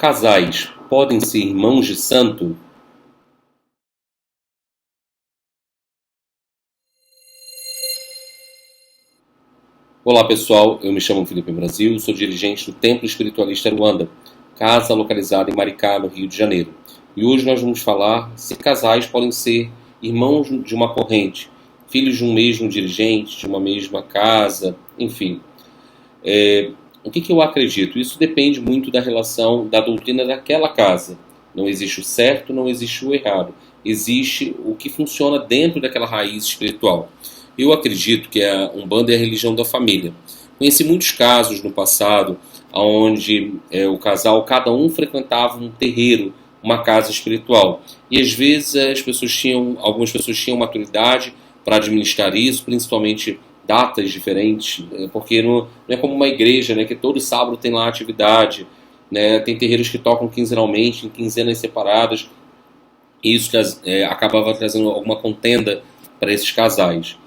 Casais podem ser irmãos de santo? Olá pessoal, eu me chamo Felipe Brasil, sou dirigente do Templo Espiritualista Ruanda, casa localizada em Maricá, no Rio de Janeiro. E hoje nós vamos falar se casais podem ser irmãos de uma corrente, filhos de um mesmo dirigente, de uma mesma casa, enfim. O que eu acredito? Isso depende muito da relação, da doutrina daquela casa. Não existe o certo, não existe o errado. Existe o que funciona dentro daquela raiz espiritual. Eu acredito que a Umbanda é a religião da família. Conheci muitos casos no passado onde o casal, cada um frequentava um terreiro, uma casa espiritual. E às vezes algumas pessoas tinham maturidade para administrar isso, principalmente datas diferentes, porque não é como uma igreja, né, que todo sábado tem lá atividade, né, tem terreiros que tocam quinzenalmente, em quinzenas separadas, e isso acabava trazendo alguma contenda para esses casais.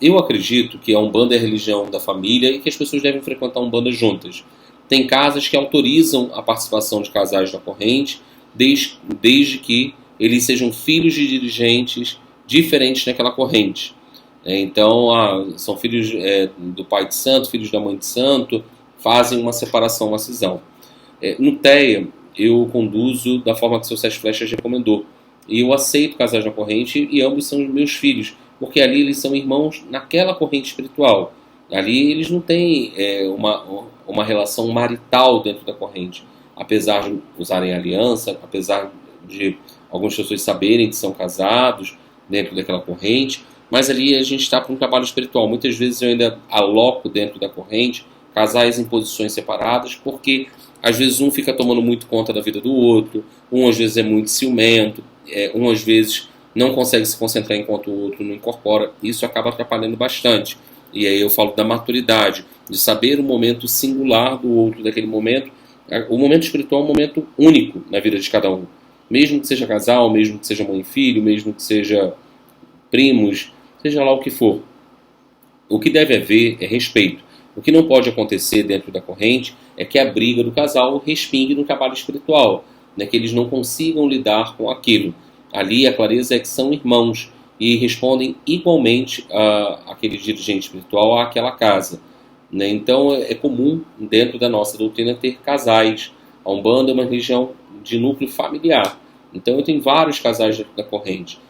Eu acredito que a Umbanda é a religião da família e que as pessoas devem frequentar a Umbanda juntas. Tem casas que autorizam a participação de casais na corrente, desde que eles sejam filhos de dirigentes diferentes naquela corrente. Então, são filhos do pai de santo, filhos da mãe de santo, fazem uma separação, uma cisão. No TEA, eu conduzo da forma que o seu Sete Flechas recomendou. E eu aceito casais na corrente e ambos são meus filhos, porque ali eles são irmãos naquela corrente espiritual. Ali eles não têm uma relação marital dentro da corrente. Apesar de usarem aliança, apesar de algumas pessoas saberem que são casados dentro daquela corrente, mas ali a gente está para um trabalho espiritual. Muitas vezes eu ainda aloco dentro da corrente casais em posições separadas, porque às vezes um fica tomando muito conta da vida do outro, um às vezes é muito ciumento, um às vezes não consegue se concentrar enquanto o outro não incorpora. Isso acaba atrapalhando bastante. E aí eu falo da maturidade, de saber o momento singular do outro daquele momento. O momento espiritual é um momento único na vida de cada um. Mesmo que seja casal, mesmo que seja mãe e filho, mesmo que seja primos, seja lá o que for. O que deve haver é respeito. O que não pode acontecer dentro da corrente é que a briga do casal respingue no trabalho espiritual, né, que eles não consigam lidar com aquilo. Ali a clareza é que são irmãos e respondem igualmente àquele dirigente espiritual, àquela casa. Né? Então é comum dentro da nossa doutrina ter casais. A Umbanda é uma religião de núcleo familiar. Então eu tenho vários casais dentro da corrente.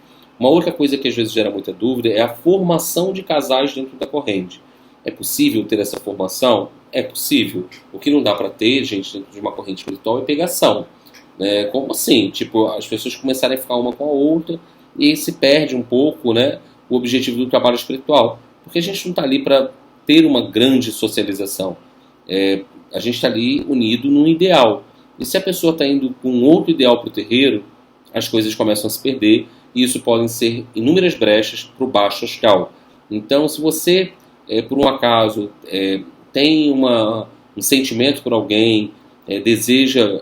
Uma outra coisa que às vezes gera muita dúvida é a formação de casais dentro da corrente. É possível ter essa formação? É possível. O que não dá para ter, gente, dentro de uma corrente espiritual é pegação. Como assim? Tipo, as pessoas começarem a ficar uma com a outra e aí se perde um pouco, né, o objetivo do trabalho espiritual. Porque a gente não está ali para ter uma grande socialização. A gente está ali unido num ideal. E se a pessoa está indo com outro ideal para o terreiro, as coisas começam a se perder e isso podem ser inúmeras brechas para o baixo astral. Então, se você, por um acaso, tem um sentimento por alguém, deseja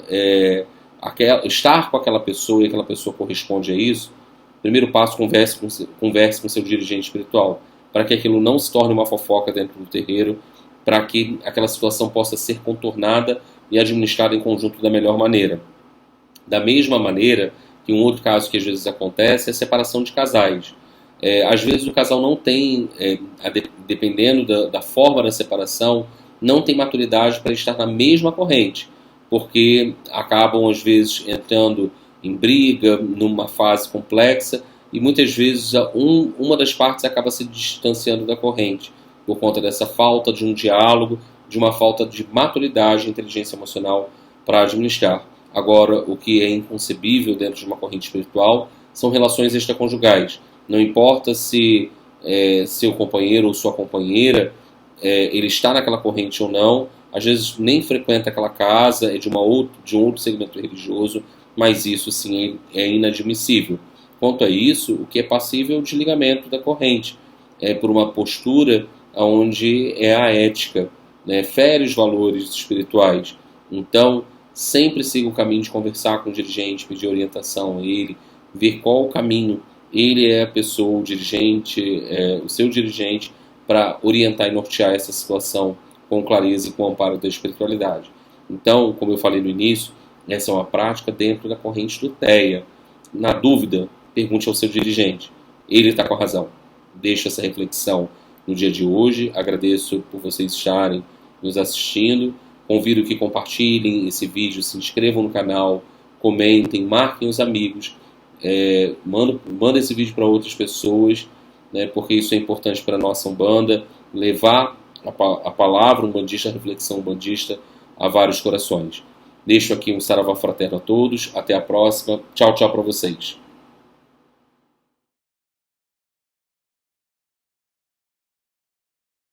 estar com aquela pessoa e aquela pessoa corresponde a isso, primeiro passo, converse com seu dirigente espiritual, para que aquilo não se torne uma fofoca dentro do terreiro, para que aquela situação possa ser contornada e administrada em conjunto da melhor maneira. Da mesma maneira que um outro caso que às vezes acontece é a separação de casais. Às vezes o casal não tem, dependendo da forma da separação, não tem maturidade para estar na mesma corrente, porque acabam às vezes entrando em briga, numa fase complexa, e muitas vezes uma das partes acaba se distanciando da corrente, por conta dessa falta de um diálogo, de uma falta de maturidade e inteligência emocional para administrar. Agora, o que é inconcebível dentro de uma corrente espiritual são relações extraconjugais. Não importa se seu companheiro ou sua companheira ele está naquela corrente ou não, às vezes nem frequenta aquela casa, é de um outro segmento religioso, mas isso sim é inadmissível. Quanto a isso, o que é passível é o desligamento da corrente, por uma postura onde é a ética, né, fere os valores espirituais. Então, sempre siga o caminho de conversar com o dirigente, pedir orientação a ele, ver qual o caminho. Ele é a pessoa, o dirigente, o seu dirigente, para orientar e nortear essa situação com clareza e com o amparo da espiritualidade. Então, como eu falei no início, Essa é uma prática dentro da corrente do TEA. Na dúvida, pergunte ao seu dirigente. Ele está com a razão. Deixo essa reflexão no dia de hoje. Agradeço por vocês estarem nos assistindo. Convido que compartilhem esse vídeo, se inscrevam no canal, comentem, marquem os amigos. Manda esse vídeo para outras pessoas, né, porque isso é importante para a nossa Umbanda, levar a palavra umbandista, a reflexão umbandista a vários corações. Deixo aqui um saravá fraterno a todos. Até a próxima. Tchau, tchau para vocês.